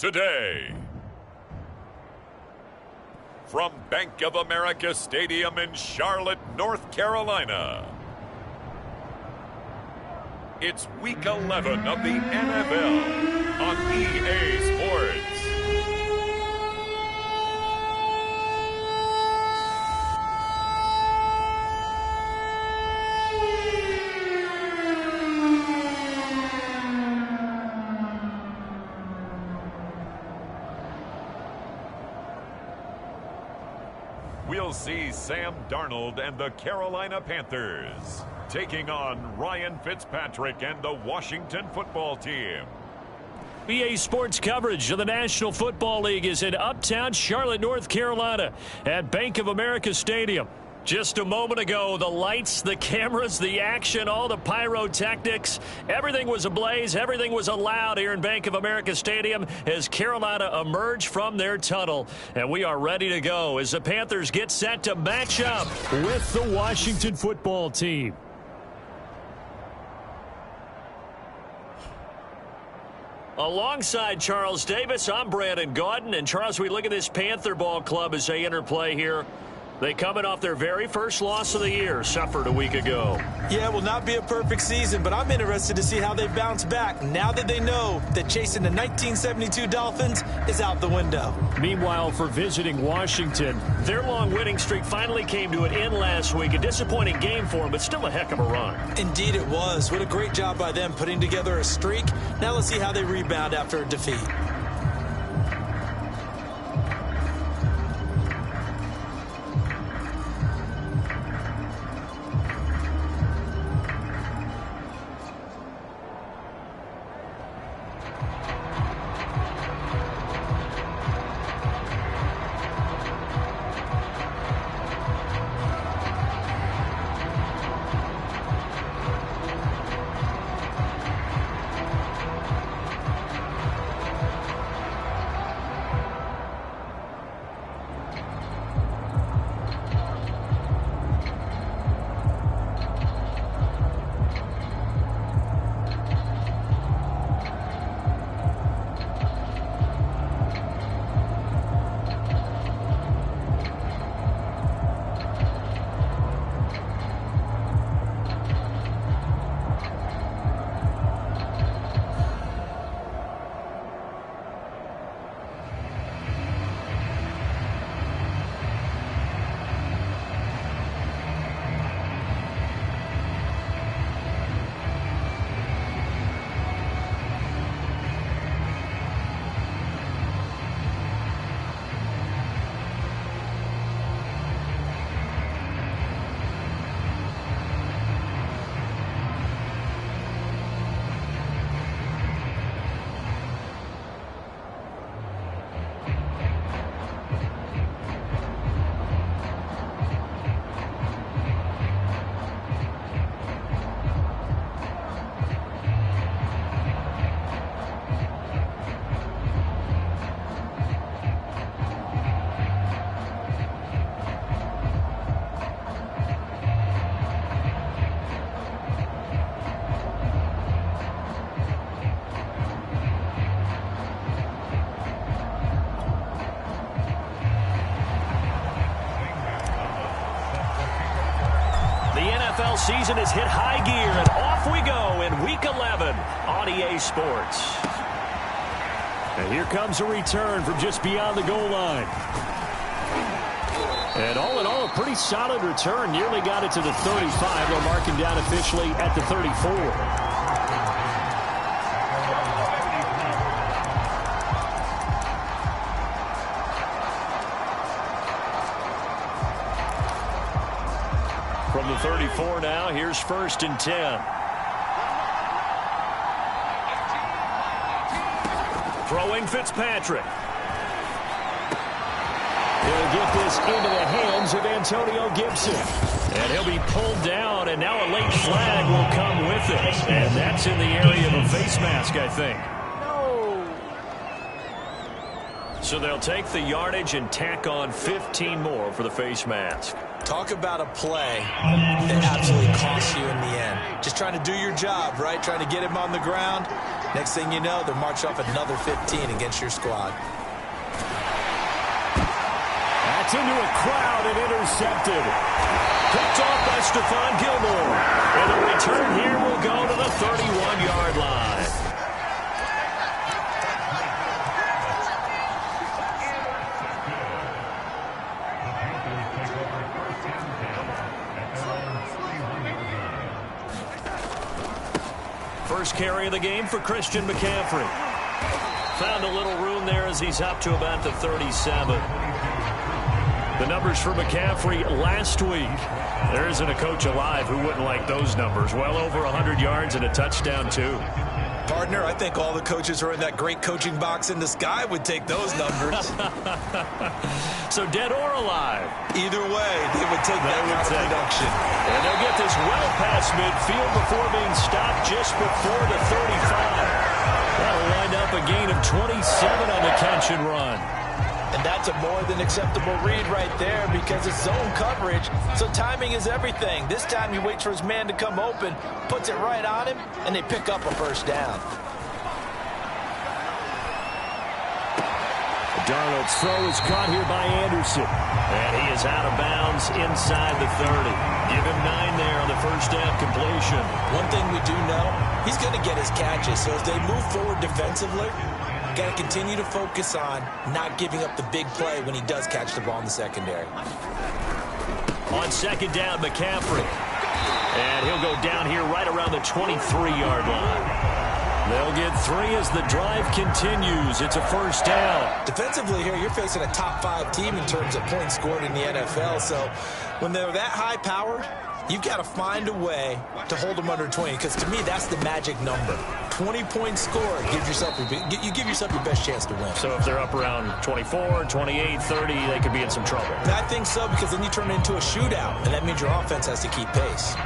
today. From Bank of America Stadium in Charlotte, North Carolina, it's Week 11 of the NFL on EA Sports. We'll see Sam Darnold and the Carolina Panthers taking on Ryan Fitzpatrick and the Washington football team. EA Sports coverage of the National Football League is in uptown Charlotte, North Carolina at Bank of America Stadium. Just a moment ago, the lights, the cameras, the action, all the pyrotechnics, everything was ablaze, everything was allowed here in Bank of America Stadium as Carolina emerged from their tunnel. And we are ready to go as the Panthers get set to match up with the Washington football team. Alongside Charles Davis, I'm Brandon Gaudin. And Charles, we look at this Panther ball club as they interplay here. They coming off their very first loss of the year, suffered a week ago. Yeah, it will not be a perfect season, but I'm interested to see how they bounce back now that they know that chasing the 1972 Dolphins is out the window. Meanwhile, for visiting Washington, their long winning streak finally came to an end last week. A disappointing game for them, but still a heck of a run. Indeed it was. What a great job by them putting together a streak. Now let's see how they rebound after a defeat. NFL season has hit high gear, and off we go in Week 11 on EA Sports. And here comes a return from just beyond the goal line. And all in all, a pretty solid return. Nearly got it to the 35. They'll mark him down officially at the 34. From the 34 now, here's 1st and 10. Throwing Fitzpatrick. He'll get this into the hands of Antonio Gibson. And he'll be pulled down, and now a late flag will come with it. And that's in the area of a face mask, I think. So they'll take the yardage and tack on 15 more for the face mask. Talk about a play that absolutely costs you in the end. Just trying to do your job, right? Trying to get him on the ground. Next thing you know, they're marching off another 15 against your squad. That's into a crowd and intercepted. Picked off by Stephon Gilmore. And the return here will go to the 31-yard line. First carry of the game for Christian McCaffrey. Found a little room there as he's up to about the 37. The numbers for McCaffrey last week. There isn't a coach alive who wouldn't like those numbers. Well over 100 yards and a touchdown, too. Partner, I think all the coaches who are in that great coaching box in the sky would take those numbers. So dead or alive? Either way, they would take that kind of production. And they'll get this well past midfield before being stopped just before the 35. That'll wind up a gain of 27 on the catch and run. And that's a more than acceptable read right there because it's zone coverage, so timing is everything. This time he waits for his man to come open, puts it right on him, and they pick up a first down. Darnold's throw is caught here by Anderson. And he is out of bounds inside the 30. Give him 9 there on the first down completion. One thing we do know, he's going to get his catches, so as they move forward defensively, got to continue to focus on not giving up the big play when he does catch the ball in the secondary. On second down, McCaffrey. And he'll go down here right around the 23-yard line. They'll get 3 as the drive continues. It's a first down. Defensively here, you're facing a top-5 team in terms of points scored in the NFL. So when they're that high powered, you've got to find a way to hold them under 20. Because to me, that's the magic number. 20 points scored. You give yourself your best chance to win. So if they're up around 24, 28, 30, they could be in some trouble. I think so, because then you turn it into a shootout, and that means your offense has to keep pace.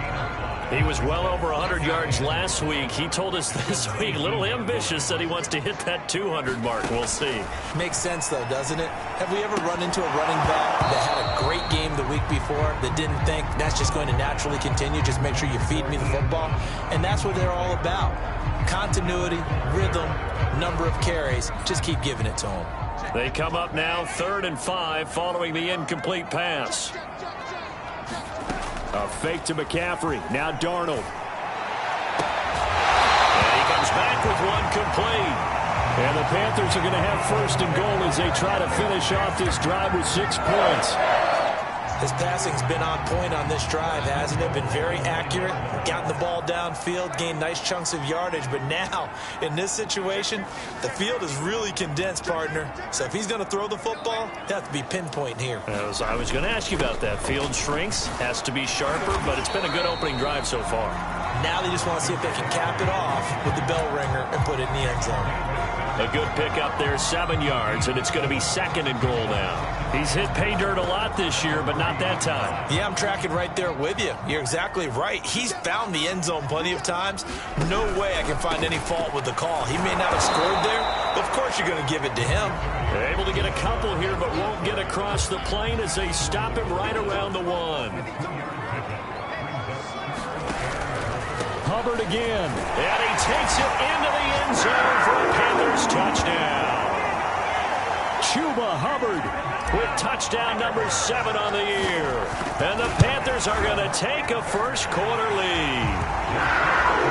He was well over 100 yards last week. He told us this week, a little ambitious, that he wants to hit that 200 mark. We'll see. Makes sense, though, doesn't it? Have we ever run into a running back that had a great game the week before that didn't think that's just going to naturally continue? Just make sure you feed me the football. And that's what they're all about. Continuity, rhythm, number of carries. Just keep giving it to them. They come up now 3rd and 5 following the incomplete pass. A fake to McCaffrey. Now Darnold. And he comes back with one complete. And the Panthers are going to have 1st and goal as they try to finish off this drive with 6 points. His passing's been on point on this drive, hasn't it? Been very accurate, gotten the ball downfield, gained nice chunks of yardage. But now, in this situation, the field is really condensed, partner. So if he's going to throw the football, he'll have to be pinpoint here. I was going to ask you about that. Field shrinks, has to be sharper, but it's been a good opening drive so far. Now they just want to see if they can cap it off with the bell ringer and put it in the end zone. A good pickup there, 7 yards, and it's going to be 2nd and goal now. He's hit pay dirt a lot this year, but not that time. Yeah, I'm tracking right there with you. You're exactly right. He's found the end zone plenty of times. No way I can find any fault with the call. He may not have scored there, but of course you're going to give it to him. They're able to get a couple here, but won't get across the plane as they stop him right around the 1. Hubbard again, and he takes it into the end zone for a Panthers touchdown. Chuba Hubbard with touchdown number 7 on the year. And the Panthers are going to take a first-quarter lead.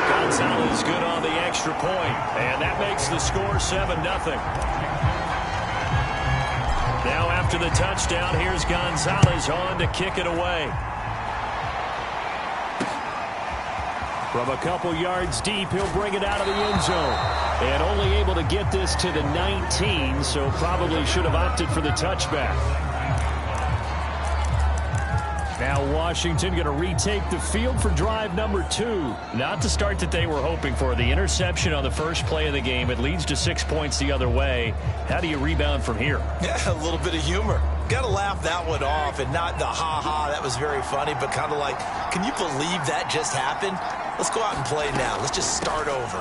Gonzalez good on the extra point, and that makes the score 7-0. Now after the touchdown, here's Gonzalez on to kick it away. From a couple yards deep, he'll bring it out of the end zone. And only able to get this to the 19, so probably should have opted for the touchback. Now Washington going to retake the field for drive number 2. Not the start that they were hoping for. The interception on the first play of the game. It leads to 6 points the other way. How do you rebound from here? Yeah, a little bit of humor. Got to laugh that one off, and not the ha-ha, that was very funny, but kind of like, can you believe that just happened? Let's go out and play now. Let's just start over.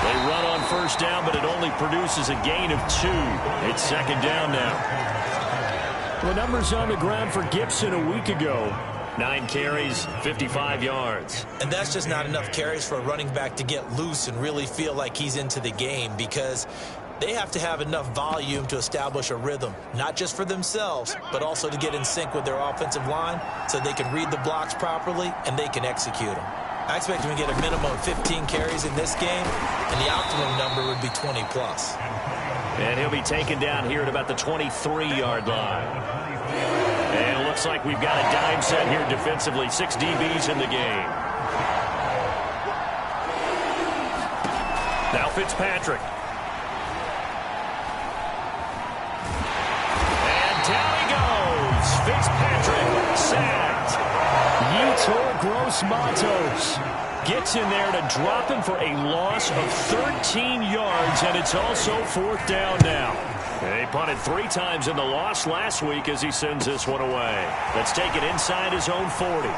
They run on first down, but it only produces a gain of 2. It's 2nd down now. The numbers on the ground for Gibson a week ago. 9 carries, 55 yards. And that's just not enough carries for a running back to get loose and really feel like he's into the game, because they have to have enough volume to establish a rhythm, not just for themselves, but also to get in sync with their offensive line so they can read the blocks properly and they can execute them. I expect him to get a minimum of 15 carries in this game, and the optimum number would be 20+. And he'll be taken down here at about the 23-yard line. And it looks like we've got a dime set here defensively. 6 DBs in the game. Now Fitzpatrick. And down he goes. Fitzpatrick sacked. Yetur Gross-Matos gets in there to drop him for a loss of 13 yards, and it's also 4th down now. He punted 3 times in the loss last week as he sends this one away. Let's take it inside his own 40.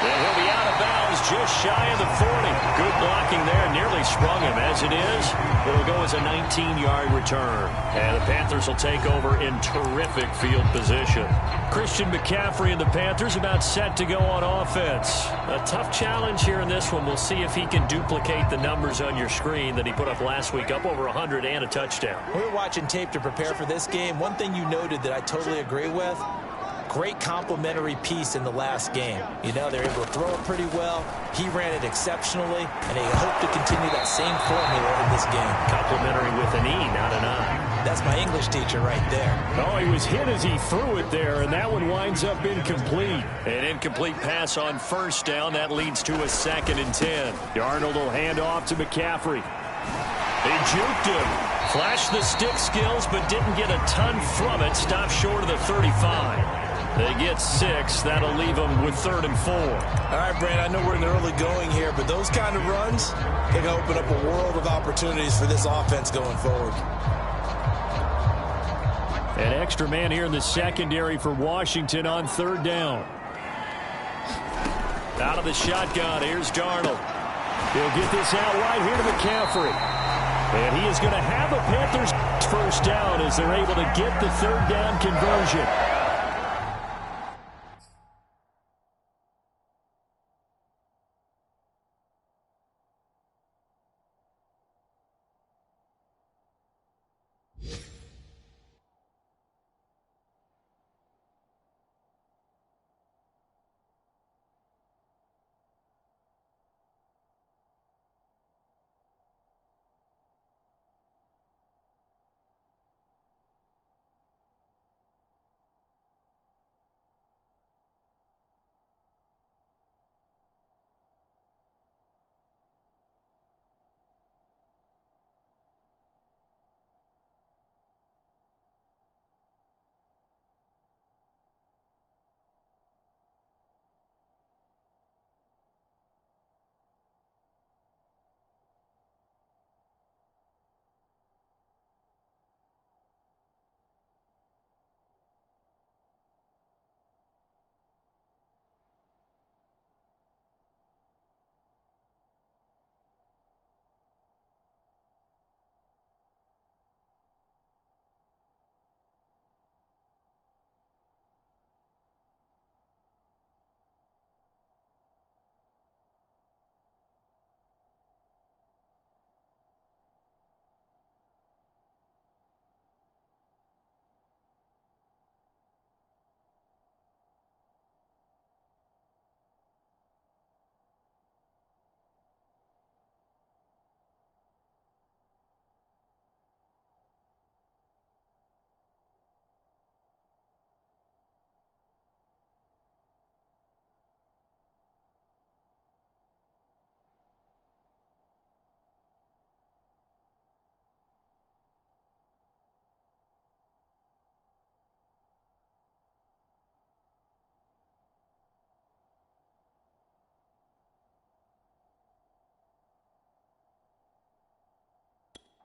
And he'll be out of bounds just shy of the 40. Good blocking there. Nearly sprung him. As it is, it'll go as a 19-yard return. And the Panthers will take over in terrific field position. Christian McCaffrey and the Panthers about set to go on offense. A tough challenge here in this one. We'll see if he can duplicate the numbers on your screen that he put up last week, up over 100 and a touchdown. We were watching tape to prepare for this game. One thing you noted that I totally agree with, great complementary piece in the last game. You know, they're able to throw it pretty well. He ran it exceptionally, and they hope to continue that same formula in this game. Complimentary with an E, not an I. That's my English teacher right there. Oh, he was hit as he threw it there, and that one winds up incomplete. An incomplete pass on 1st down. That leads to a 2nd and 10. Darnold will hand off to McCaffrey. They juked him. Flashed the stick skills, but didn't get a ton from it. Stopped short of the 35. They get 6. That'll leave them with 3rd and 4. All right, Brand, I know we're in the early going here, but those kind of runs can open up a world of opportunities for this offense going forward. An extra man here in the secondary for Washington on 3rd down. Out of the shotgun, here's Darnold. He'll get this out right here to McCaffrey. And he is going to have the Panthers' 1st down as they're able to get the 3rd down conversion.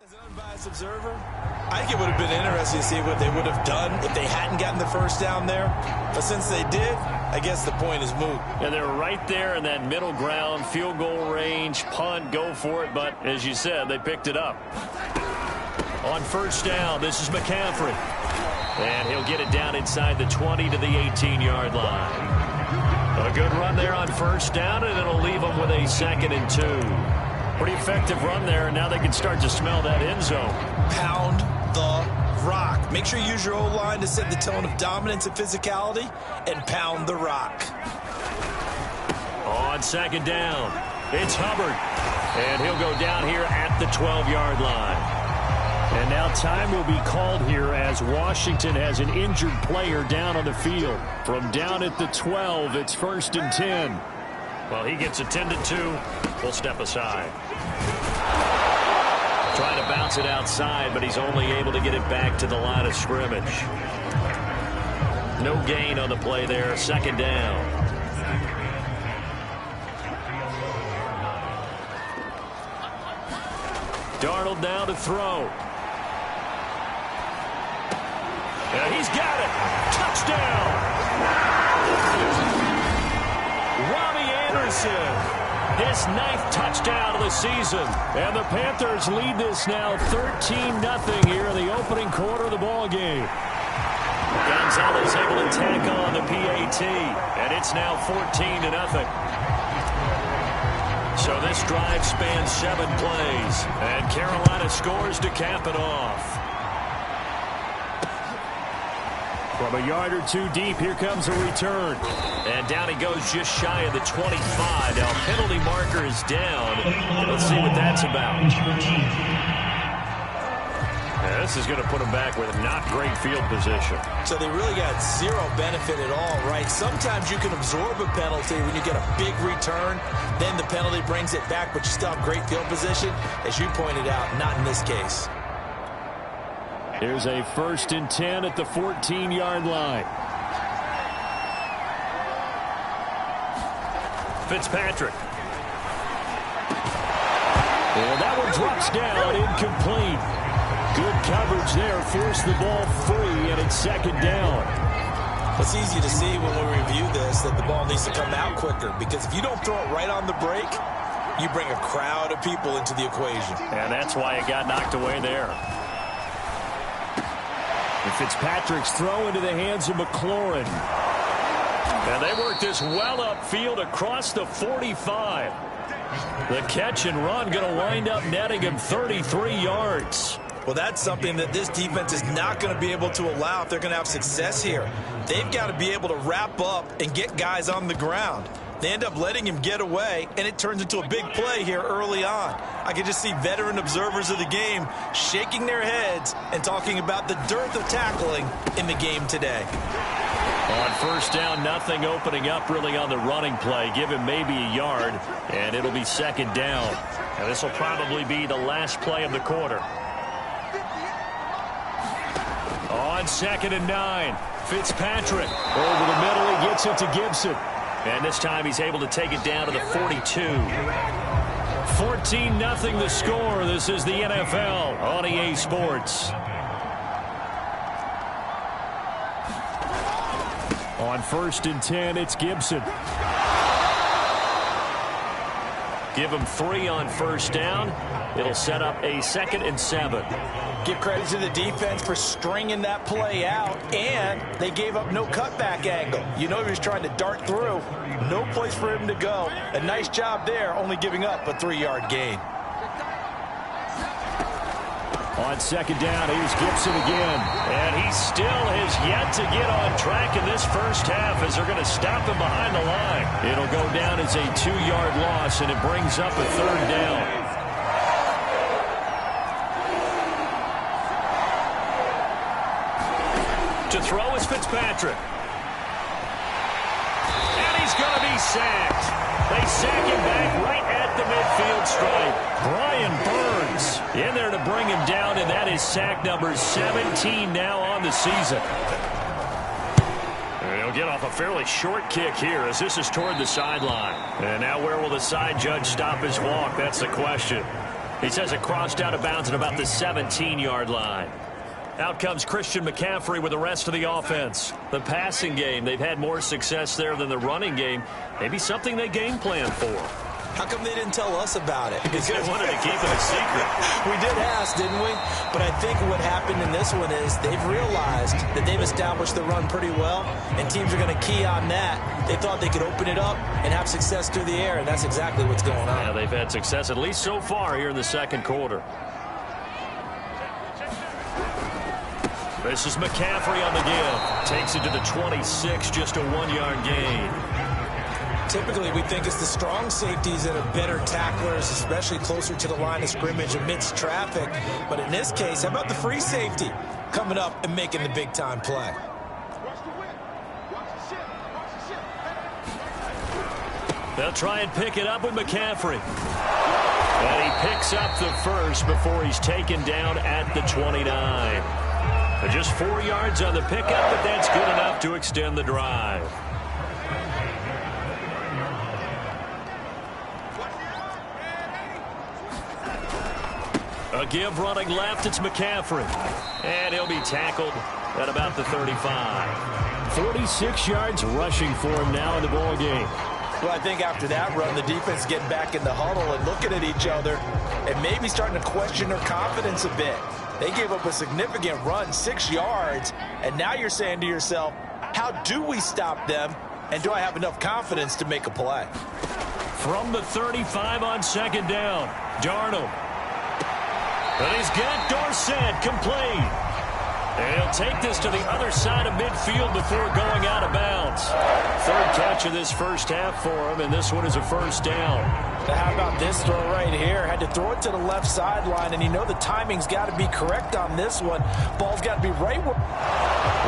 As an unbiased observer, I think it would have been interesting to see what they would have done if they hadn't gotten the 1st down there. But since they did, I guess the point is moot. And they're right there in that middle ground, field goal range, punt, go for it. But as you said, they picked it up. On first down, this is McCaffrey. And he'll get it down inside the 20 to the 18-yard line. A good run there on first down, and it'll leave them with a 2nd and 2. Pretty effective run there, and now they can start to smell that end zone. Pound the rock. Make sure you use your O-line to set the tone of dominance and physicality, and pound the rock. On 2nd down, it's Hubbard. And he'll go down here at the 12-yard line. And now time will be called here as Washington has an injured player down on the field. From down at the 12, it's 1st and 10. Well, he gets attended to. We'll step aside. Trying to bounce it outside, but he's only able to get it back to the line of scrimmage. No gain on the play there. 2nd down. Darnold now to throw. And he's got it. Touchdown. Robbie Anderson. His 9th touchdown of the season. And the Panthers lead this now 13-0 here in the opening quarter of the ball game. Gonzalez able to tack on the PAT. And it's now 14-0. So this drive spans 7 plays. And Carolina scores to cap it off. From a yard or 2 deep, here comes a return. And down he goes just shy of the 25. Now penalty marker is down. Let's see what that's about. Yeah, this is going to put him back with not great field position. So they really got zero benefit at all, right? Sometimes you can absorb a penalty when you get a big return. Then the penalty brings it back, but you still have great field position. As you pointed out, not in this case. Here's a 1st and 10 at the 14-yard line. Fitzpatrick. And that one drops down, incomplete. Good coverage there, forced the ball free, and it's 2nd down. It's easy to see when we review this that the ball needs to come out quicker, because if you don't throw it right on the break, you bring a crowd of people into the equation. And that's why it got knocked away there. And Fitzpatrick's throw into the hands of McLaurin. And they work this well upfield across the 45. The catch and run going to wind up netting him 33 yards. Well, that's something that this defense is not going to be able to allow if they're going to have success here. They've got to be able to wrap up and get guys on the ground. They end up letting him get away, and it turns into a big play here early on. I can just see veteran observers of the game shaking their heads and talking about the dearth of tackling in the game today. On first down, nothing opening up really on the running play. Give him maybe a yard, and it'll be 2nd down. And this will probably be the last play of the quarter. On 2nd and 9, Fitzpatrick. Over the middle, he gets it to Gibson. And this time he's able to take it down to the 42. 14-0 the score. This is the NFL on EA Sports. On 1st and 10, it's Gibson. Give him 3 on first down. It'll set up a 2nd and 7. Give credit to the defense for stringing that play out, and they gave up no cutback angle. You know he was trying to dart through. No place for him to go. A nice job there, only giving up a 3-yard gain. On 2nd down, here's Gibson again. And he still has yet to get on track in this first half as they're going to stop him behind the line. It'll go down as a 2-yard loss, and it brings up a 3rd down. To throw is Fitzpatrick. And he's going to be sacked. They sack him back right at the midfield stripe. Brian Burns in there to bring him down, and that is sack number 17 now on the season. And he'll get off a fairly short kick here as this is toward the sideline. And now where will the side judge stop his walk? That's the question. He says it crossed out of bounds at about the 17-yard line. Out comes Christian McCaffrey with the rest of the offense. The passing game, they've had more success there than the running game. Maybe something they game plan for. How come they didn't tell us about it? Because they wanted to keep it a secret. We did ask, didn't we? But I think what happened in this one is they've realized that they've established the run pretty well, and teams are going to key on that. They thought they could open it up and have success through the air, and that's exactly what's going on. Yeah, they've had success at least so far here in the second quarter. This is McCaffrey on the give. Takes it to the 26, just a 1-yard gain. Typically, we think it's the strong safeties that are better tacklers, especially closer to the line of scrimmage amidst traffic. But in this case, how about the free safety coming up and making the big-time play? They'll try and pick it up with McCaffrey. And he picks up the first before he's taken down at the 29. Just 4 yards on the pickup, but that's good enough to extend the drive. A give running left, it's McCaffrey. And he'll be tackled at about the 35. 46 yards rushing for him now in the ball game. Well, I think after that run, the defense is getting back in the huddle and looking at each other and maybe starting to question their confidence a bit. They gave up a significant run, 6 yards, and now you're saying to yourself, how do we stop them, and do I have enough confidence to make a play? From the 35 on second down, Darnold. But he's got Dorsett complete. And he'll take this to the other side of midfield before going out of bounds. Third catch of this first half for him, and this one is a first down. How about this throw right here? Had to throw it to the left sideline, and you know the timing's got to be correct on this one. Ball's got to be right where...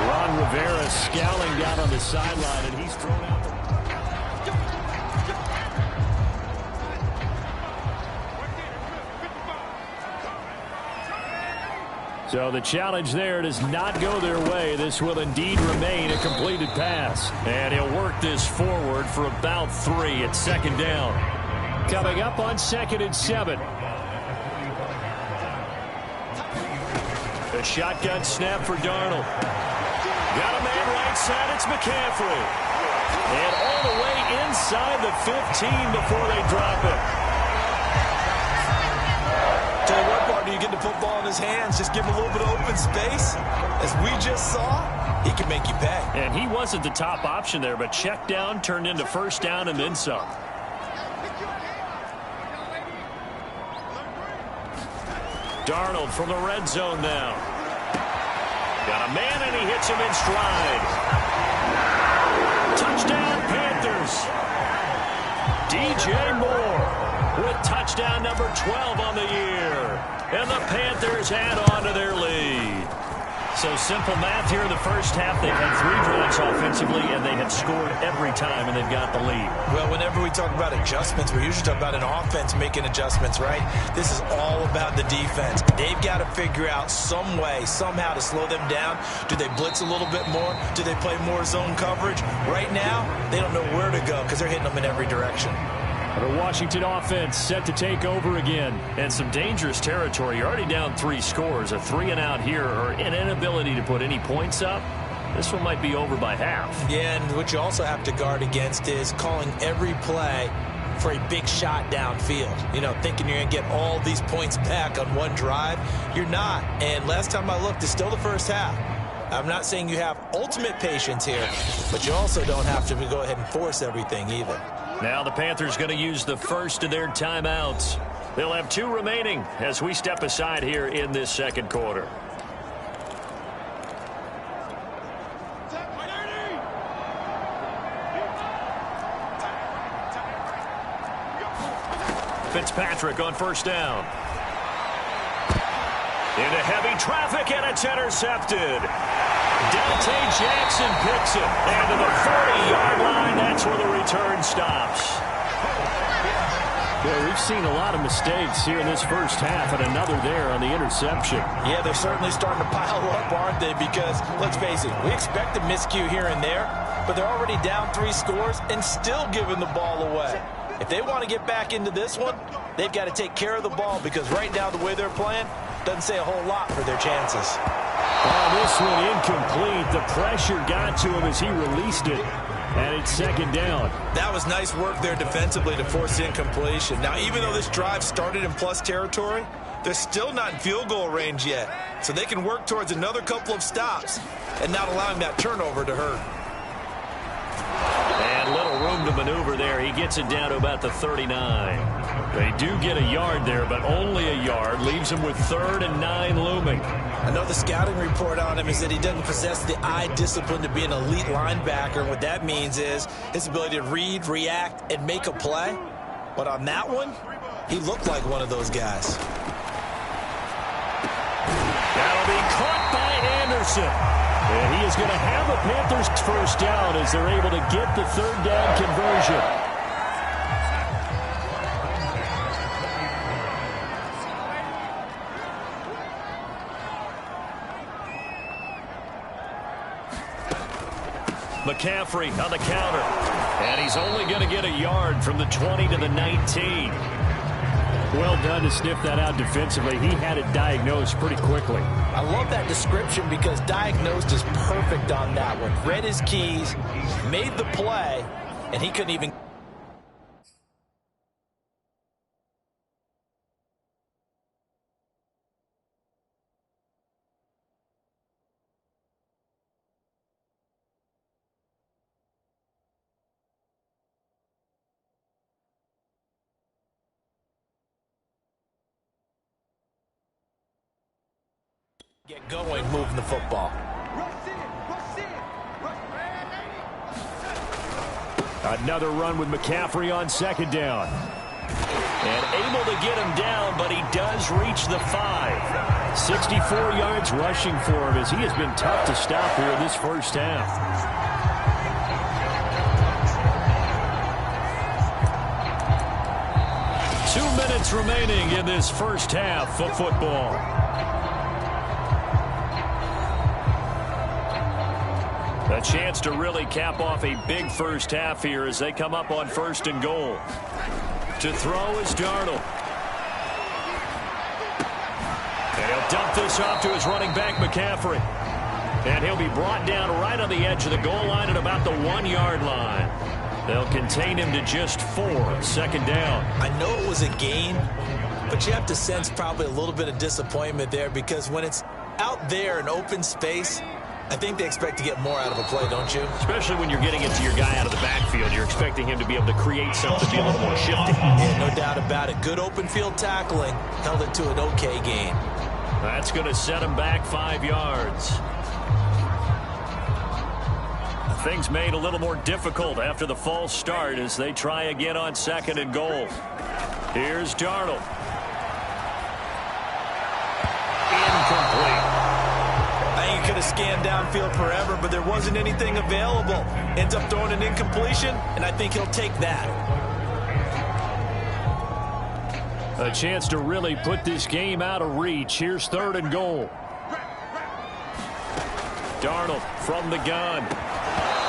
Ron Rivera scowling down on the sideline, and he's thrown out the... So the challenge there does not go their way. This will indeed remain a completed pass. And he'll work this forward for about 3 at second down. Coming up on 2nd and 7. A shotgun snap for Darnold. Got a man right side, it's McCaffrey. And all the way inside the 15 before they drop it. Tell you what, partner, you get the football in his hands, just give him a little bit of open space. As we just saw, he can make you pay. And he wasn't the top option there, but check down turned into first down and then some. Darnold from the red zone now. Got a man, and he hits him in stride. Touchdown, Panthers. DJ Moore with touchdown number 12 on the year. And the Panthers add on to their lead. So simple math here in the first half. They've had 3 drives offensively, and they have scored every time, and they've got the lead. Well, whenever we talk about adjustments, we usually talk about an offense making adjustments, right? This is all about the defense. They've got to figure out some way, somehow to slow them down. Do they blitz a little bit more? Do they play more zone coverage? Right now, they don't know where to go because they're hitting them in every direction. The Washington offense set to take over again. And some dangerous territory. You're already down 3 scores. A 3-and-out here or an inability to put any points up. This one might be over by half. Yeah, and what you also have to guard against is calling every play for a big shot downfield. You know, thinking you're going to get all these points back on one drive. You're not. And last time I looked, it's still the first half. I'm not saying you have ultimate patience here, but you also don't have to go ahead and force everything either. Now the Panthers going to use the first of their timeouts. They'll have 2 remaining as we step aside here in this second quarter. Fitzpatrick on first down. Into heavy traffic, and it's intercepted. Dante Jackson picks it. And to the 40-yard line, that's where the return stops. Yeah, we've seen a lot of mistakes here in this first half, and another there on the interception. Yeah, they're certainly starting to pile up, aren't they? Because, let's face it, we expect a miscue here and there, but they're already down 3 scores and still giving the ball away. If they want to get back into this one, they've got to take care of the ball because right now the way they're playing doesn't say a whole lot for their chances. Oh, this one incomplete. The pressure got to him as he released it. And it's second down. That was nice work there defensively to force the incompletion. Now, even though this drive started in plus territory, they're still not in field goal range yet. So they can work towards another couple of stops and not allowing that turnover to hurt. And little room to maneuver there. He gets it down to about the 39. They do get a yard there, but only a yard. Leaves him with 3rd and 9 looming. I know the scouting report on him is that he doesn't possess the eye discipline to be an elite linebacker. And what that means is his ability to read, react, and make a play. But on that one, he looked like one of those guys. That'll be caught by Anderson. And he is going to have a Panthers first down as they're able to get the 3rd down conversion. McCaffrey on the counter. And he's only going to get a yard from the 20 to the 19. Well done to sniff that out defensively. He had it diagnosed pretty quickly. I love that description because diagnosed is perfect on that one. Read his keys, made the play, and he couldn't even... get going moving the football. Another run with McCaffrey on second down. And able to get him down, but he does reach the 5. 64 yards rushing for him as he has been tough to stop here in this first half. Minutes remaining in this first half of football. A chance to really cap off a big first half here as they come up on 1st and goal. To throw is Darnold. And he'll dump this off to his running back, McCaffrey. And he'll be brought down right on the edge of the goal line at about the 1-yard line. They'll contain him to just 4. Second down. I know it was a gain, but you have to sense probably a little bit of disappointment there because when it's out there in open space, I think they expect to get more out of a play, don't you? Especially when you're getting it to your guy out of the backfield. You're expecting him to be able to create something, be a little more shifty. Yeah, no doubt about it. Good open field tackling. Held it to an okay gain. That's going to set him back 5 yards. Things made a little more difficult after the false start as they try again on 2nd and goal. Here's Darnold. Incomplete. I think he could have scanned downfield forever, but there wasn't anything available. Ends up throwing an incompletion, and I think he'll take that. A chance to really put this game out of reach. Here's 3rd and goal. Darnold from the gun.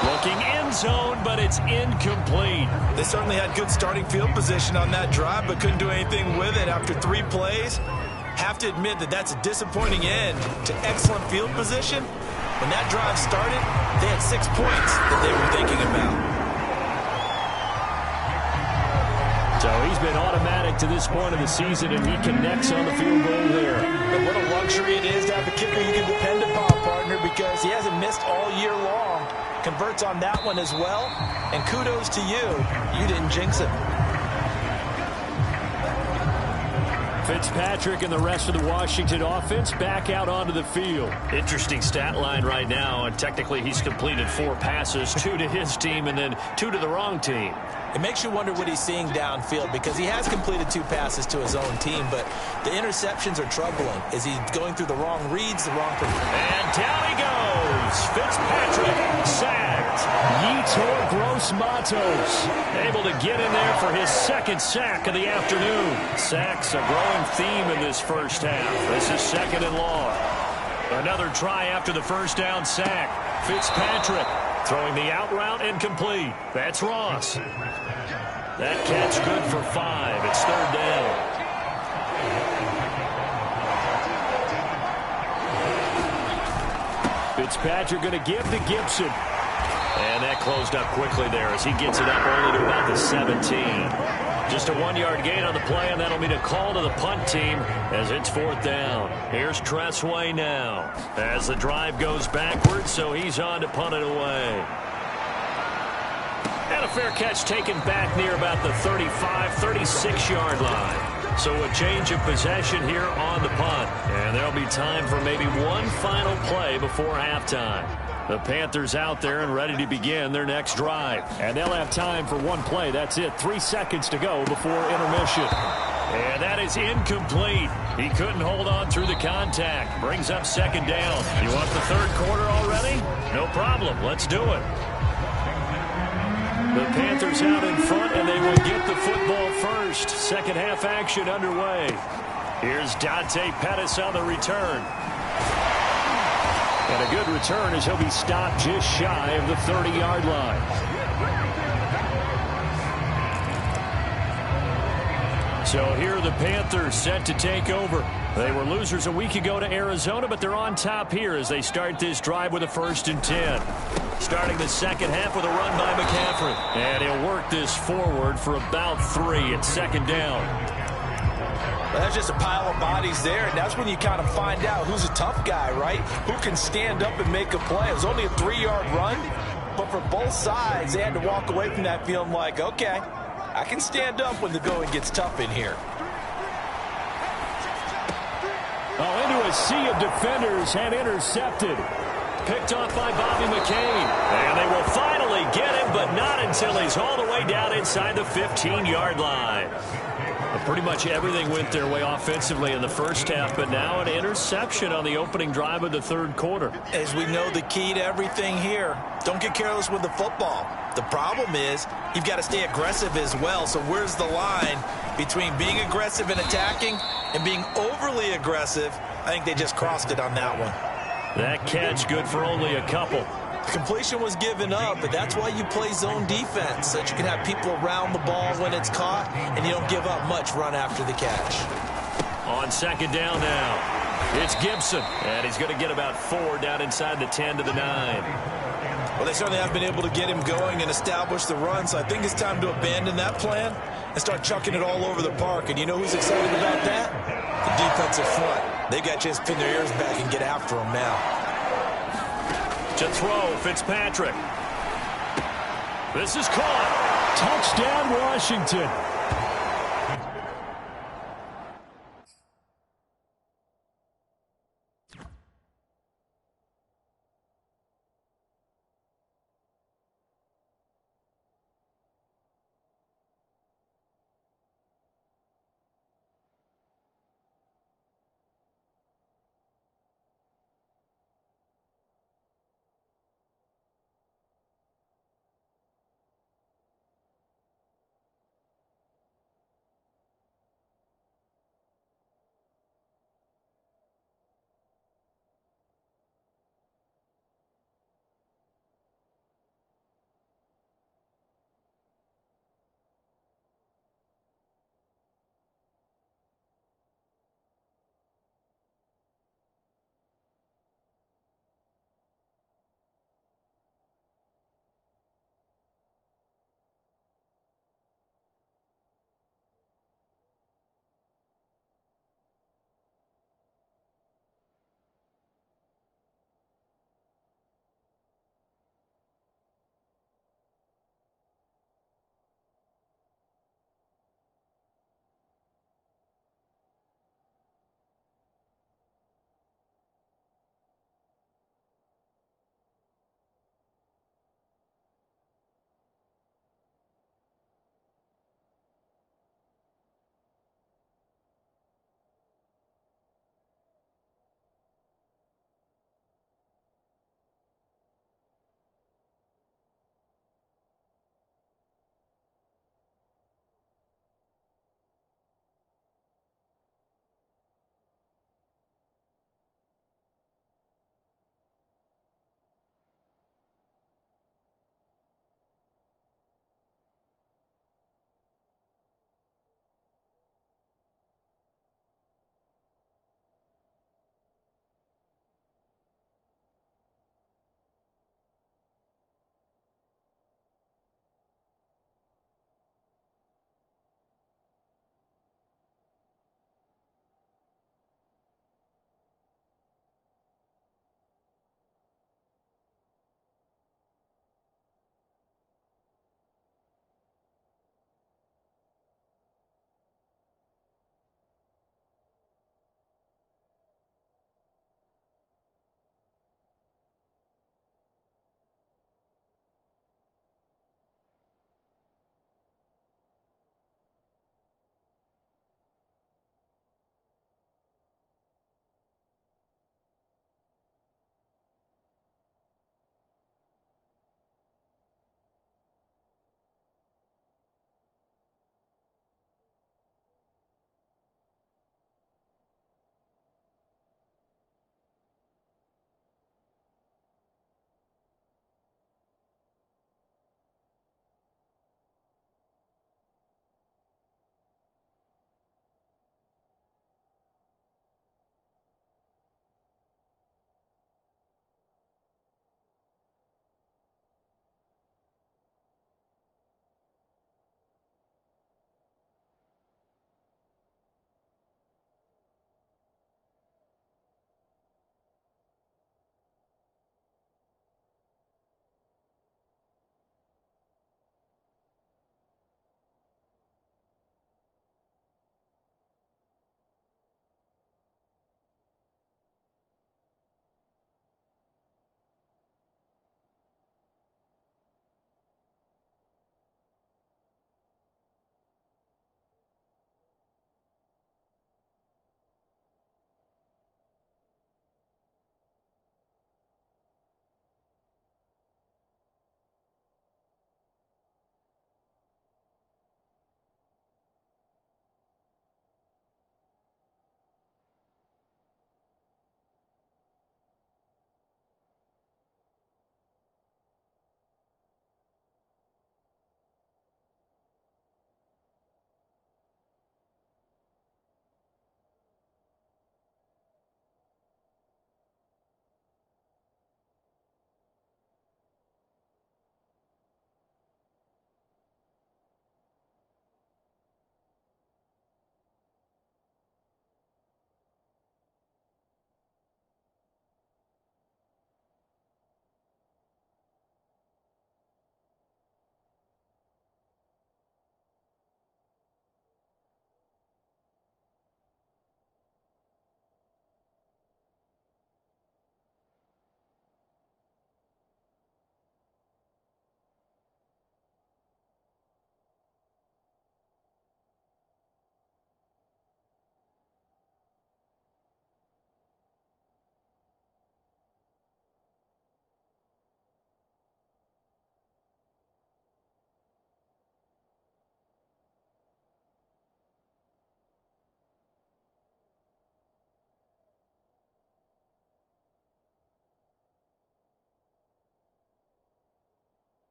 Looking end zone, but it's incomplete. They certainly had good starting field position on that drive, but couldn't do anything with it after 3 plays. Have to admit that that's a disappointing end to excellent field position. When that drive started, they had 6 points that they were thinking about. So he's been automatic to this point of the season, and he connects on the field goal there. And what a luxury it is to have a kicker you can depend upon, partner, because he hasn't missed all year long. Converts on that one as well. And kudos to you. You didn't jinx it. Fitzpatrick and the rest of the Washington offense back out onto the field. Interesting stat line right now. And technically, he's completed 4 passes, 2 to his team and then 2 to the wrong team. It makes you wonder what he's seeing downfield because he has completed 2 passes to his own team, but the interceptions are troubling. Is he going through the wrong reads, the wrong... And down he goes. Fitzpatrick sacked. Yetur Gross-Matos able to get in there for his 2nd sack of the afternoon. Sacks a growing theme in this first half. This is 2nd and long. Another try after the first down sack. Fitzpatrick throwing the out route and complete. That's Ross. That catch good for 5. It's 3rd down. Fitzpatrick going to give to Gibson. And that closed up quickly there as he gets it up only to about the 17. Just a 1-yard gain on the play, and that'll mean a call to the punt team as it's 4th down. Here's Tressway now as the drive goes backwards, so he's on to punt it away. And a fair catch taken back near about the 35, 36-yard line. So a change of possession here on the punt. And there'll be time for maybe one final play before halftime. The Panthers out there and ready to begin their next drive. And they'll have time for one play. That's it. 3 seconds to go before intermission. And that is incomplete. He couldn't hold on through the contact. Brings up 2nd down. You want the 3rd quarter already? No problem. Let's do it. The Panthers out in front, and they will get the football first. Second half action underway. Here's Dante Pettis on the return. And a good return as he'll be stopped just shy of the 30-yard line. So here are the Panthers set to take over. They were losers a week ago to Arizona, but they're on top here as they start this drive with a 1st and 10. Starting the second half with a run by McCaffrey. And he'll work this forward for about 3 at 2nd down. Well, that's just a pile of bodies there, and that's when you kind of find out who's a tough guy, right? Who can stand up and make a play. It was only a 3-yard run, but for both sides, they had to walk away from that feeling like, okay, I can stand up when the going gets tough in here. Oh, into a sea of defenders and intercepted. Picked off by Bobby McCain. And they will finally get him, but not until he's all the way down inside the 15-yard line. Pretty much everything went their way offensively in the first half, but now an interception on the opening drive of the 3rd quarter. As we know, the key to everything here, don't get careless with the football. The problem is you've got to stay aggressive as well. So where's the line between being aggressive and attacking and being overly aggressive? I think they just crossed it on that one. That catch good for only a couple. The completion was given up, but that's why you play zone defense, so that you can have people around the ball when it's caught, and you don't give up much run after the catch. On 2nd down now, it's Gibson, and he's going to get about 4 down inside the 10 to the 9. Well, they certainly have been able to get him going and establish the run, so I think it's time to abandon that plan and start chucking it all over the park. And you know who's excited about that? The defensive front. They got a chance to pin their ears back and get after him now. To throw, Fitzpatrick. This is caught. Touchdown, Washington.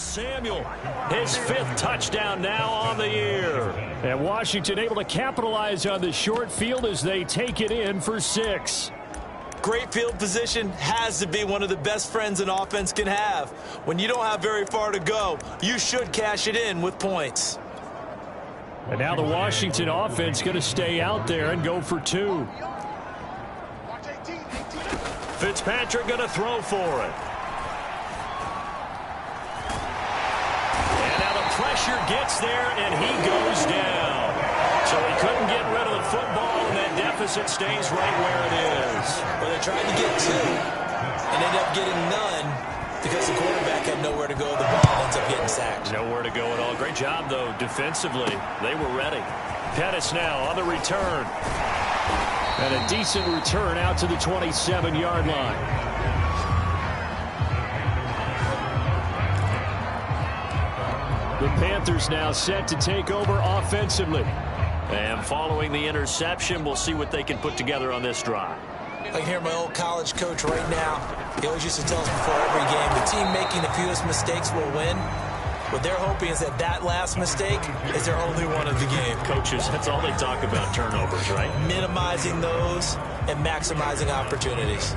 Samuel, his 5th touchdown now on the year. And Washington able to capitalize on the short field as they take it in for 6. Great field position has to be one of the best friends an offense can have. When you don't have very far to go, you should cash it in with points. And now the Washington offense going to stay out there and go for 2. Fitzpatrick going to throw for it. And now the pressure gets there, and he goes down. So he couldn't get rid of the football, and that deficit stays right where it is. Well, they tried to get 2 and ended up getting none because the quarterback had nowhere to go. The ball ends up getting sacked. Nowhere to go at all. Great job, though, defensively. They were ready. Pettis now on the return. And a decent return out to the 27-yard line. The Panthers now set to take over offensively. And following the interception, we'll see what they can put together on this drive. I can hear my old college coach right now. He always used to tell us before every game, the team making the fewest mistakes will win. What they're hoping is that that last mistake is their only one of the game. Coaches, that's all they talk about, turnovers, right? Minimizing those and maximizing opportunities.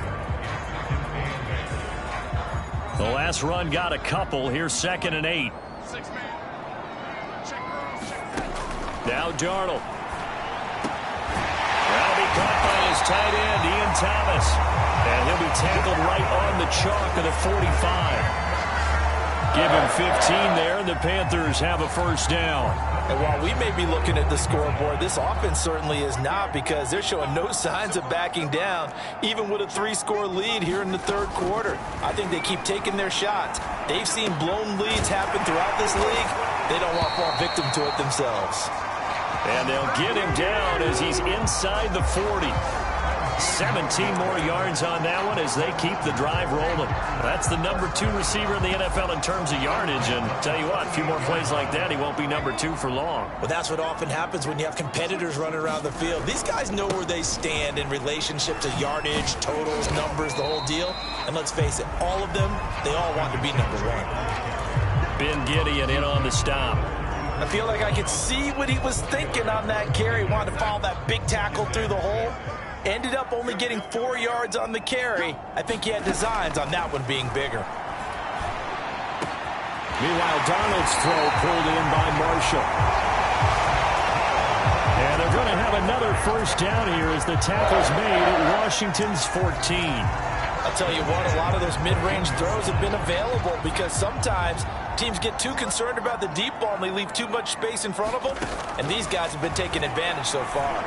The last run got a couple. Here's 2nd and 8. Now Darnold. That'll be caught by his tight end, Ian Thomas. And he'll be tackled right on the chalk of the 45. Give him 15 there, and the Panthers have a first down. And while we may be looking at the scoreboard, this offense certainly is not, because they're showing no signs of backing down, even with a 3-score lead here in the 3rd quarter. I think they keep taking their shots. They've seen blown leads happen throughout this league. They don't want to fall victim to it themselves. And they'll get him down as he's inside the 40. 17 more yards on that one as they keep the drive rolling. That's the number 2 receiver in the NFL in terms of yardage. And tell you what, a few more plays like that, he won't be number 2 for long. Well, that's what often happens when you have competitors running around the field. These guys know where they stand in relationship to yardage, totals, numbers, the whole deal. And let's face it, all of them, they all want to be number 1. Ben Gideon in on the stop. I feel like I could see what he was thinking on that carry. He wanted to follow that big tackle through the hole. Ended up only getting 4 yards on the carry. I think he had designs on that one being bigger. Meanwhile, Darnold's throw pulled in by Marshall. And they're going to have another first down here as the tackle's made at Washington's 14. I'll tell you what, a lot of those mid-range throws have been available because sometimes teams get too concerned about the deep ball and they leave too much space in front of them. And these guys have been taking advantage so far.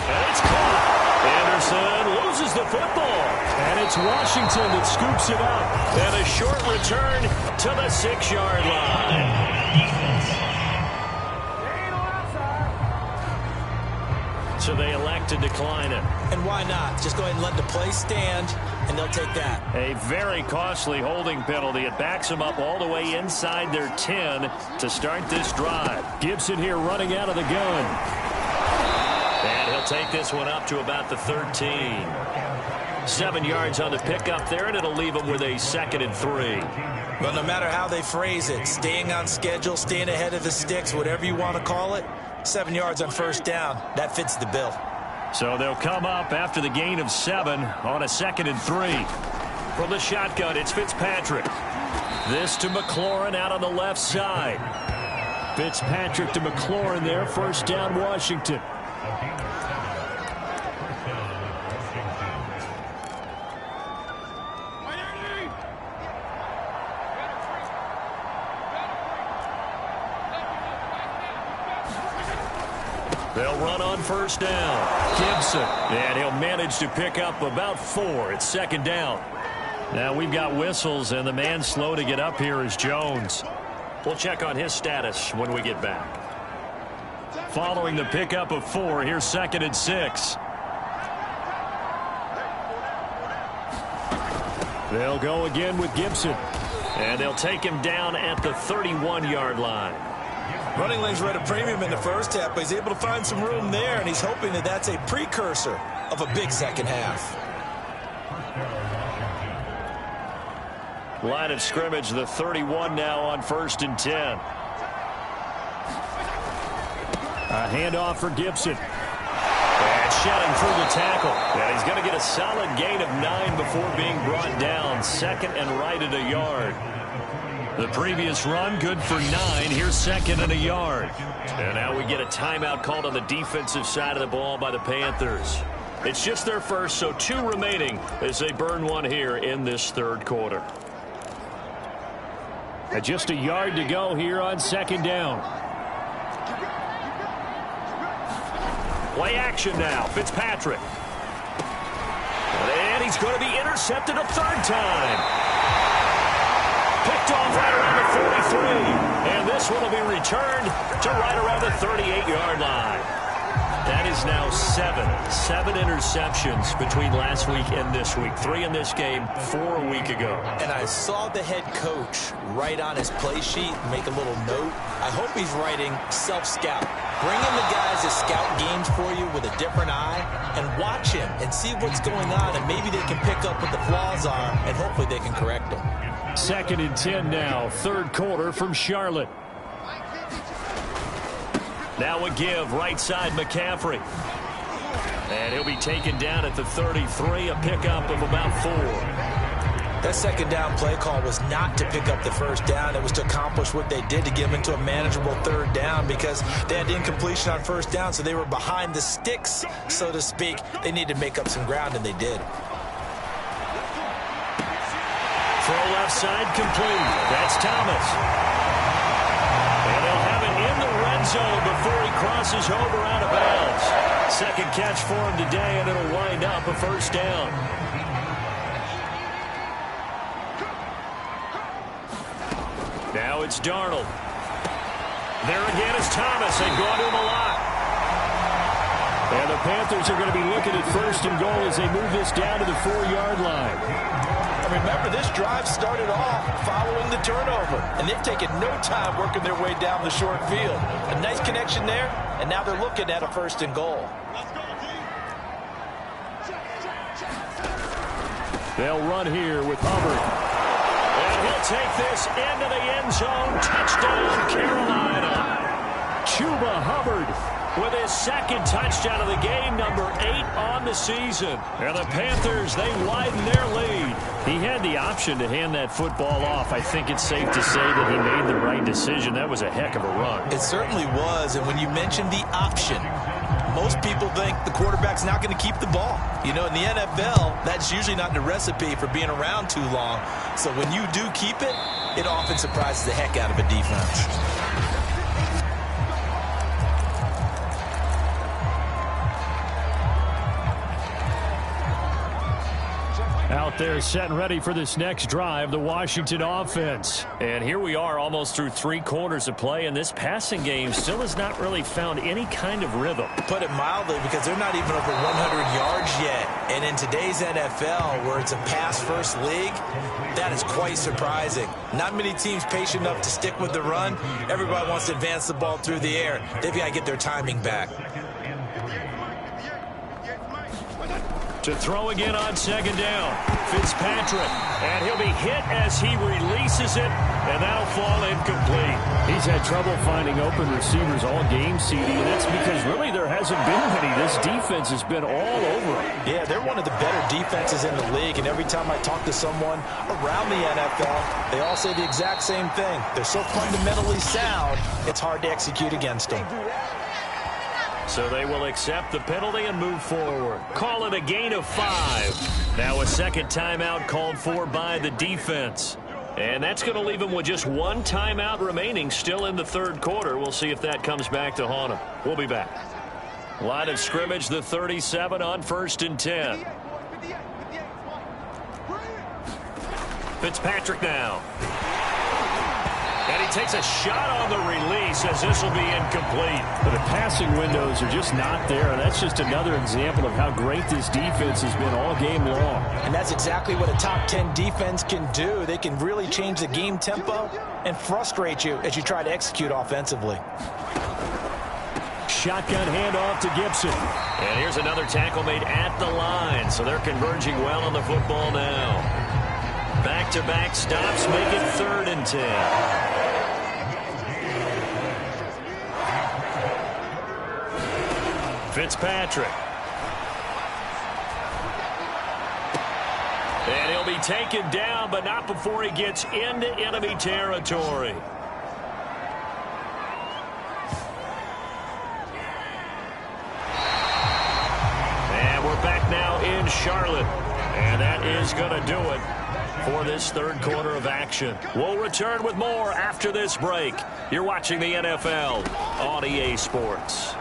And it's caught. Anderson loses the football. And it's Washington that scoops it up. And a short return to the 6-yard line. So they elect to decline it. And why not? Just go ahead and let the play stand, and they'll take that. A very costly holding penalty. It backs them up all the way inside their 10 to start this drive. Gibson here running out of the gun. And he'll take this one up to about the 13. 7 yards on the pickup there, and it'll leave them with a 2nd and 3. Well, no matter how they phrase it, staying on schedule, staying ahead of the sticks, whatever you want to call it, 7 yards on first down, that fits the bill. So they'll come up after the gain of 7 on a 2nd and 3. From the shotgun, it's Fitzpatrick. This to McLaurin out on the left side. Fitzpatrick to McLaurin there, first down Washington. They'll run on first down. Gibson. And he'll manage to pick up about 4. It's 2nd down. Now we've got whistles, and the man slow to get up here is Jones. We'll check on his status when we get back. Following the pickup of 4, here's 2nd and 6. They'll go again with Gibson. And they'll take him down at the 31-yard line. Running lanes were at a premium in the first half, but he's able to find some room there, and he's hoping that that's a precursor of a big second half. Line of scrimmage, the 31 now on 1st and 10. A handoff for Gibson. And shedding through the tackle. And he's going to get a solid gain of 9 before being brought down. 2nd and right at a yard. The previous run, good for 9. Here's 2nd and a yard. And now we get a timeout called on the defensive side of the ball by the Panthers. It's just their first, so 2 remaining as they burn one here in this 3rd quarter. Just a yard to go here on 2nd down. Play action now. Fitzpatrick. And he's going to be intercepted a 3rd time. Picked off right around the 43. And this one will be returned to right around the 38-yard line. That is now 7 interceptions between last week and this week. 3 in this game, 4 a week ago. And I saw the head coach write on his play sheet, make a little note. I hope he's writing self-scout. Bring in the guys that scout games for you with a different eye and watch him and see what's going on, and maybe they can pick up what the flaws are, and hopefully they can correct them. 2nd and 10 now, 3rd quarter from Charlotte. Now a give, right side McCaffrey. And he'll be taken down at the 33, a pickup of about 4. That 2nd down play call was not to pick up the 1st down. It was to accomplish what they did, to get them into a manageable 3rd down, because they had incompletion on 1st down, so they were behind the sticks, so to speak. They needed to make up some ground, and they did. Throw left side complete. That's Thomas. And they'll have it in the red zone before he crosses over out of bounds. 2nd catch for him today, and it'll wind up a 1st down. Now it's Darnold. There again is Thomas. They've gone to him a lot. And the Panthers are going to be looking at 1st and goal as they move this down to the 4-yard line. Remember, this drive started off following the turnover, and they've taken no time working their way down the short field. A nice connection there, and now they're looking at a 1st and goal. They'll run here with Hubbard. And he'll take this into the end zone. Touchdown, Carolina. Chuba Hubbard with his 2nd touchdown of the game, number 8 on the season. And the Panthers, they widen their lead. He had the option to hand that football off. I think it's safe to say that he made the right decision. That was a heck of a run. It certainly was, and when you mentioned the option, most people think the quarterback's not going to keep the ball. You know, in the NFL, that's usually not the recipe for being around too long. So when you do keep it, it often surprises the heck out of a defense. Out there set and ready for this next drive, the Washington offense. And here we are almost through 3 quarters of play, and this passing game still has not really found any kind of rhythm. Put it mildly, because they're not even over 100 yards yet. And in today's NFL, where it's a pass-first league, that is quite surprising. Not many teams patient enough to stick with the run. Everybody wants to advance the ball through the air. They've got to get their timing back. To throw again on 2nd down. Fitzpatrick. And he'll be hit as he releases it, and that'll fall incomplete. He's had trouble finding open receivers all game, CD, and that's because really there hasn't been many. This defense has been all over him. Yeah, they're one of the better defenses in the league, and every time I talk to someone around the NFL, they all say the exact same thing. They're so fundamentally sound, it's hard to execute against them. So they will accept the penalty and move forward. Call it a gain of 5. Now a 2nd timeout called for by the defense. And that's going to leave them with just 1 timeout remaining still in the 3rd quarter. We'll see if that comes back to haunt them. We'll be back. Line of scrimmage, the 37 on 1st and 10. Fitzpatrick now. And he takes a shot on the release as this will be incomplete. But the passing windows are just not there. And that's just another example of how great this defense has been all game long. And that's exactly what a top 10 defense can do. They can really change the game tempo and frustrate you as you try to execute offensively. Shotgun handoff to Gibson. And here's another tackle made at the line. So they're converging well on the football now. Back-to-back stops make it 3rd and 10. Fitzpatrick. And he'll be taken down, but not before he gets into enemy territory. And we're back now in Charlotte. And that is going to do it for this 3rd quarter of action. We'll return with more after this break. You're watching the NFL on EA Sports.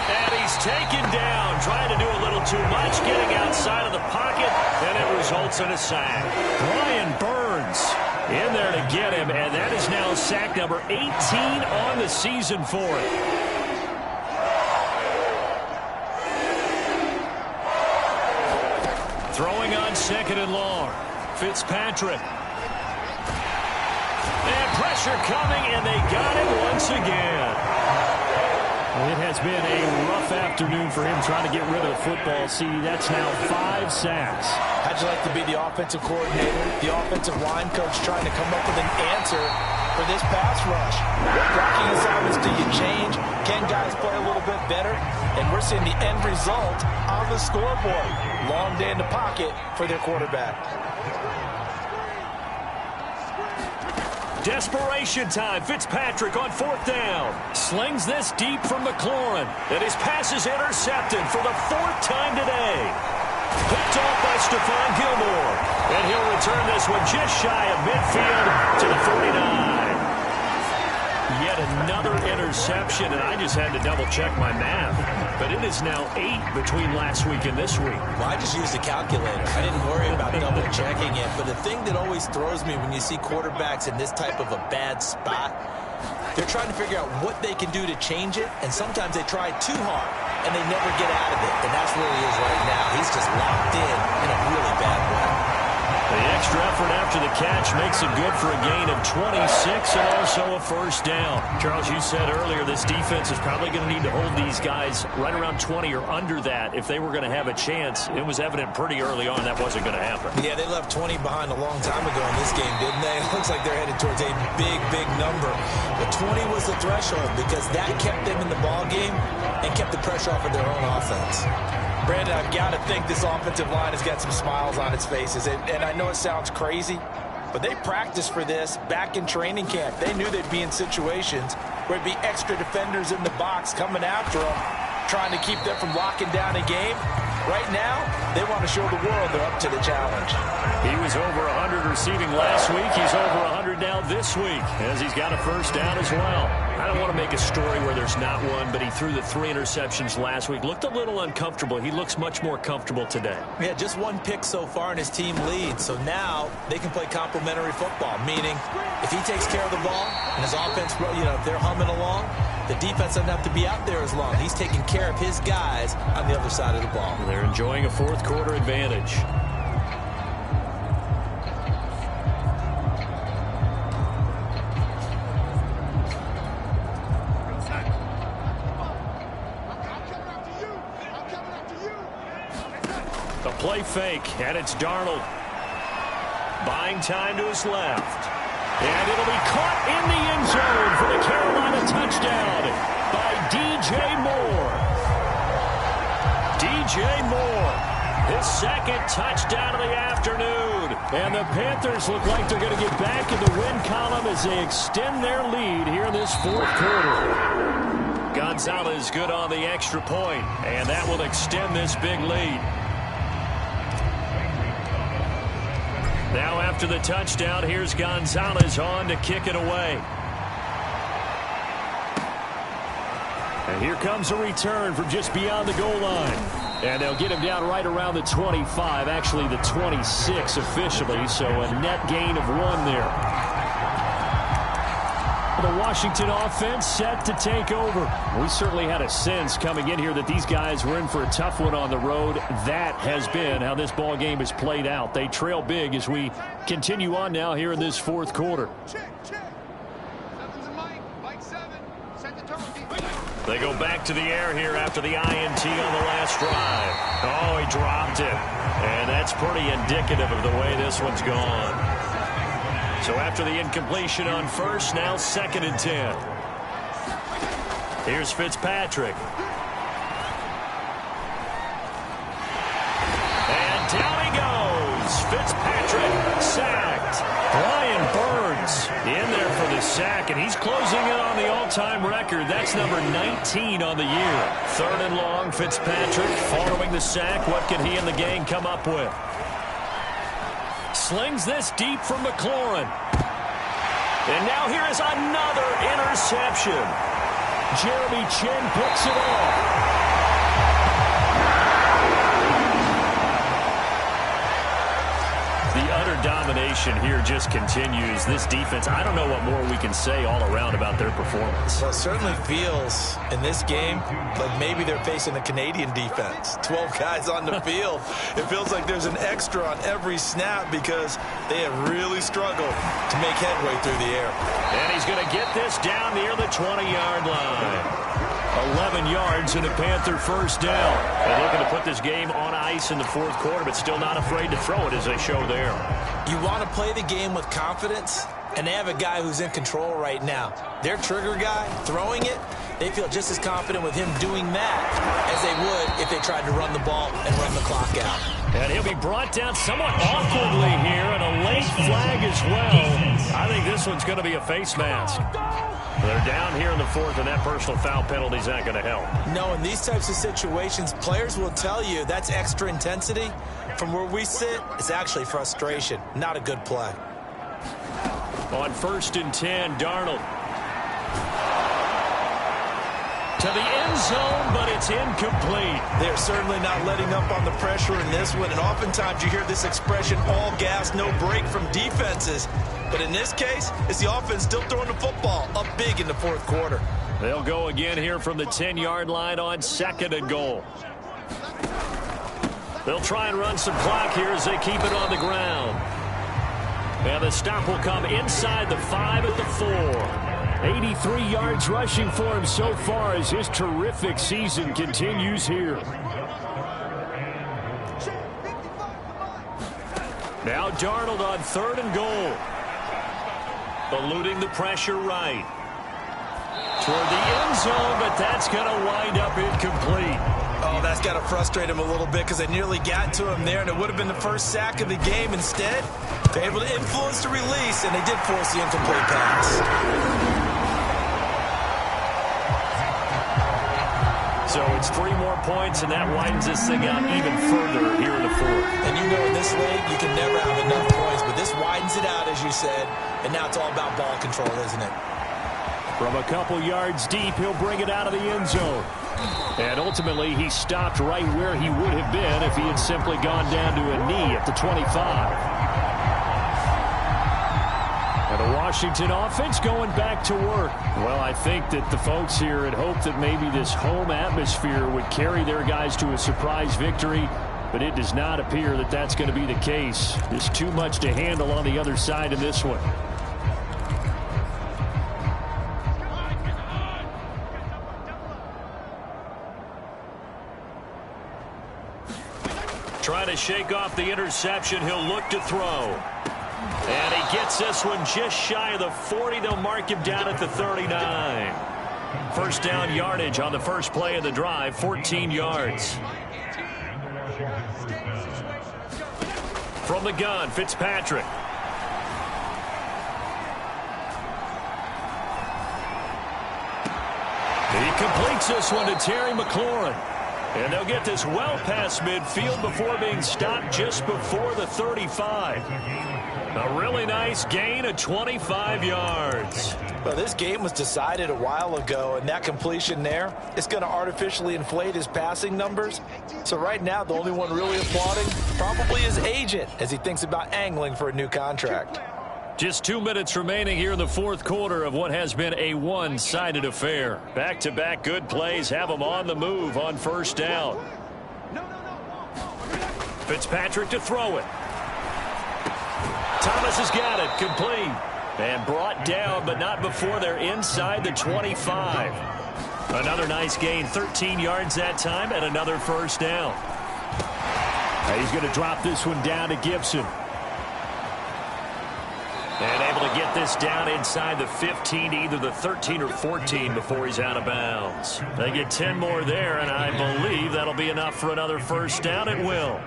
And he's taken down, trying to do a little too much, getting outside of the pocket, and it results in a sack. Brian Burns in there to get him, and that is now sack number 18 on the season for it. Throwing on 2nd and long. Fitzpatrick. And pressure coming, and they got him once again. It has been a rough afternoon for him trying to get rid of the football. See, that's now 5 sacks. How'd you like to be the offensive coordinator, the offensive line coach trying to come up with an answer for this pass rush? What blocking assignments do you change? Can guys play a little bit better? And we're seeing the end result on the scoreboard. Long day in the pocket for their quarterback. Desperation time. Fitzpatrick on 4th down. Slings this deep from McLaurin. And his pass is intercepted for the 4th time today. Picked off by Stephon Gilmore. And he'll return this one just shy of midfield to the 49. Yet another interception, and I just had to double-check my math. But it is now 8 between last week and this week. Well, I just used a calculator. I didn't worry about double-checking it. But the thing that always throws me when you see quarterbacks in this type of a bad spot, they're trying to figure out what they can do to change it, and sometimes they try too hard, and they never get out of it. And that's where he is right now. He's just locked in a really bad way. The extra effort after the catch makes it good for a gain of 26 and also a 1st down. Charles, you said earlier this defense is probably going to need to hold these guys right around 20 or under that if they were going to have a chance. It was evident pretty early on that wasn't going to happen. Yeah, they left 20 behind a long time ago in this game, didn't they? It looks like they're headed towards a big, big number. But 20 was the threshold because that kept them in the ball game and kept the pressure off of their own offense. Brandon, I've got to think this offensive line has got some smiles on its faces. And I know it sounds crazy, but they practiced for this back in training camp. They knew they'd be in situations where it'd be extra defenders in the box coming after them, trying to keep them from locking down a game. Right now, they want to show the world they're up to the challenge. He was over 100 receiving last week. He's over 100 now this week as he's got a 1st down as well. I don't want to make a story where there's not one, but he threw the 3 interceptions last week. Looked a little uncomfortable. He looks much more comfortable today. Yeah, just 1 pick so far and his team leads. So now they can play complementary football, meaning if he takes care of the ball and his offense, if they're humming along, the defense doesn't have to be out there as long. He's taking care of his guys on the other side of the ball. They're enjoying a 4th quarter advantage. The play fake, and it's Darnold. Buying time to his left. And it'll be caught in the end zone for the Carolina touchdown by DJ Moore. DJ Moore, his 2nd touchdown of the afternoon. And the Panthers look like they're going to get back in the win column as they extend their lead here in this 4th quarter. Gonzalez good on the extra point, and that will extend this big lead. Now after the touchdown, here's Gonzalez on to kick it away. And here comes a return from just beyond the goal line. And they'll get him down right around the 25, actually the 26 officially, so a net gain of 1 there. The Washington offense set to take over. We certainly had a sense coming in here that these guys were in for a tough one on the road. That has been how this ball game has played out. They trail big as we continue on now here in this 4th quarter. They go back to the air here after the INT on the last drive. Oh, he dropped it. And that's pretty indicative of the way this one's gone. So after the incompletion on first, now 2nd and 10. Here's Fitzpatrick. And down he goes. Fitzpatrick sacked. Brian Burns in there for the sack, and he's closing in on the all-time record. That's number 19 on the year. 3rd and long, Fitzpatrick following the sack. What can he and the gang come up with? Slings this deep from McLaurin. And now here is another interception. Jeremy Chin picks it off. The utter domination here just continues. This defense, I don't know what more we can say all around about their performance. Well, it certainly feels in this game like maybe they're facing a Canadian defense. 12 guys on the field. It feels like there's an extra on every snap because they have really struggled to make headway through the air. And he's going to get this down near the 20-yard line. 11 yards and a Panther first down. And looking to put this game on ice in the 4th quarter, but still not afraid to throw it as they show there. You want to play the game with confidence, and they have a guy who's in control right now. Their trigger guy throwing it, they feel just as confident with him doing that as they would if they tried to run the ball and run the clock out. And he'll be brought down somewhat awkwardly here, and a late flag as well. I think this one's going to be a face mask. They're down here in the 4th, and that personal foul penalty is not going to help. No, in these types of situations, players will tell you that's extra intensity. From where we sit, it's actually frustration. Not a good play. On 1st and 10, Darnold. To the end zone, but it's incomplete. They're certainly not letting up on the pressure in this one, and oftentimes you hear this expression, all gas, no break from defenses. But in this case, it's the offense still throwing the football up big in the 4th quarter. They'll go again here from the 10-yard line on 2nd and goal. They'll try and run some clock here as they keep it on the ground. And the stop will come inside the 5 at the 4. 83 yards rushing for him so far as his terrific season continues here. Now Darnold on 3rd and goal. Eluding the pressure right. Toward the end zone, but that's going to wind up incomplete. Oh, that's got to frustrate him a little bit because they nearly got to him there, and it would have been the first sack of the game. Instead, they're able to influence the release, and they did force the incomplete pass. So it's 3 more points, and that widens this thing out even further here in the 4th. And you know in this league, you can never have enough points, but this widens it out, as you said, and now it's all about ball control, isn't it? From a couple yards deep, he'll bring it out of the end zone. And ultimately, he stopped right where he would have been if he had simply gone down to a knee at the 25. And the Washington offense going back to work. Well, I think that the folks here had hoped that maybe this home atmosphere would carry their guys to a surprise victory, but it does not appear that that's going to be the case. There's too much to handle on the other side of this one. Trying to shake off the interception. He'll look to throw. And he gets this one just shy of the 40. They'll mark him down at the 39. First down yardage on the first play of the drive, 14 yards. From the gun, Fitzpatrick. He completes this one to Terry McLaurin. And they'll get this well past midfield before being stopped just before the 35. A really nice gain of 25 yards. Well, this game was decided a while ago, and that completion there is going to artificially inflate his passing numbers. So right now, the only one really applauding probably his agent as he thinks about angling for a new contract. Just 2 minutes remaining here in the 4th quarter of what has been a one-sided affair. Back-to-back good plays have them on the move on first down. Fitzpatrick to throw it. Thomas has got it, complete. And brought down, but not before they're inside the 25. Another nice gain, 13 yards that time, and another first down. He's going to drop this one down to Gibson. And able to get this down inside the 15, either the 13 or 14 before he's out of bounds. They get 10 more there, and I believe that'll be enough for another first down. It will.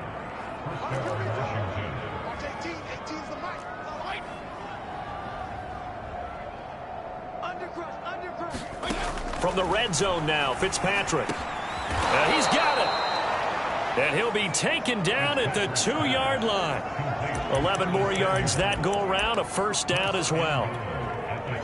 From the red zone now, Fitzpatrick. He's got it. And he'll be taken down at the 2-yard line. 11 more yards that go around, a first down as well.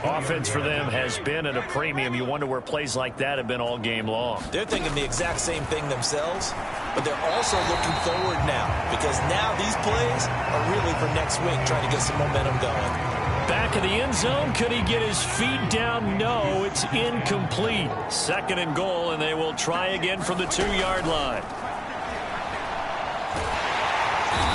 Offense for them has been at a premium. You wonder where plays like that have been all game long. They're thinking the exact same thing themselves, but they're also looking forward now, because now these plays are really for next week, trying to get some momentum going. Back in the end zone, could he get his feet down? No, it's incomplete. 2nd and goal, and they will try again from the 2-yard line.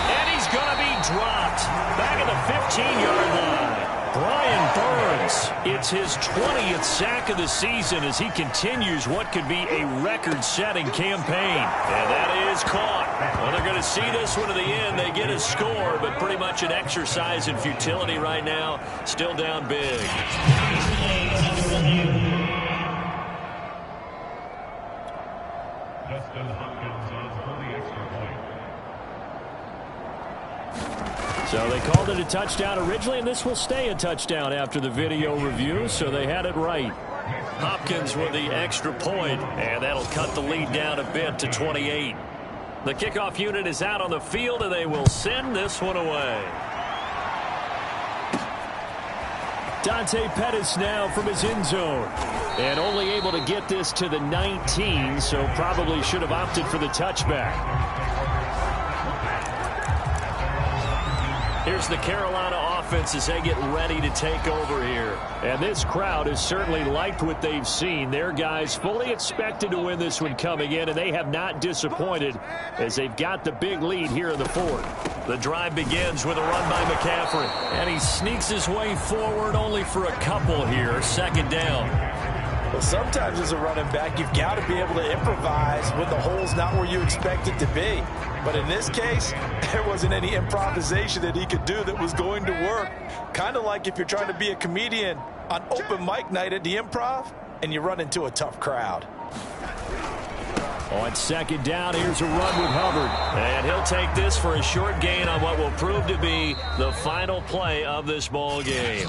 And he's going to be dropped. Back at the 15-yard line. Brian Burns, it's his 20th sack of the season as he continues what could be a record-setting campaign. And that is caught. Well, they're going to see this one to the end. They get a score, but pretty much an exercise in futility right now. Still down big. So they called it a touchdown originally, and this will stay a touchdown after the video review, so they had it right. Hopkins with the extra point, and that'll cut the lead down a bit to 28. The kickoff unit is out on the field, and they will send this one away. Dante Pettis now from his end zone. And only able to get this to the 19, so probably should have opted for the touchback. Here's the Carolina offense as they get ready to take over here. And this crowd has certainly liked what they've seen. Their guys fully expected to win this one coming in, and they have not disappointed as they've got the big lead here in the 4th. The drive begins with a run by McCaffrey. And he sneaks his way forward only for a couple here. 2nd down. Well, sometimes as a running back, you've got to be able to improvise when the hole's not where you expect it to be. But in this case, there wasn't any improvisation that he could do that was going to work. Kind of like if you're trying to be a comedian on open mic night at the Improv and you run into a tough crowd. On 2nd down, here's a run with Hubbard. And he'll take this for a short gain on what will prove to be the final play of this ball game.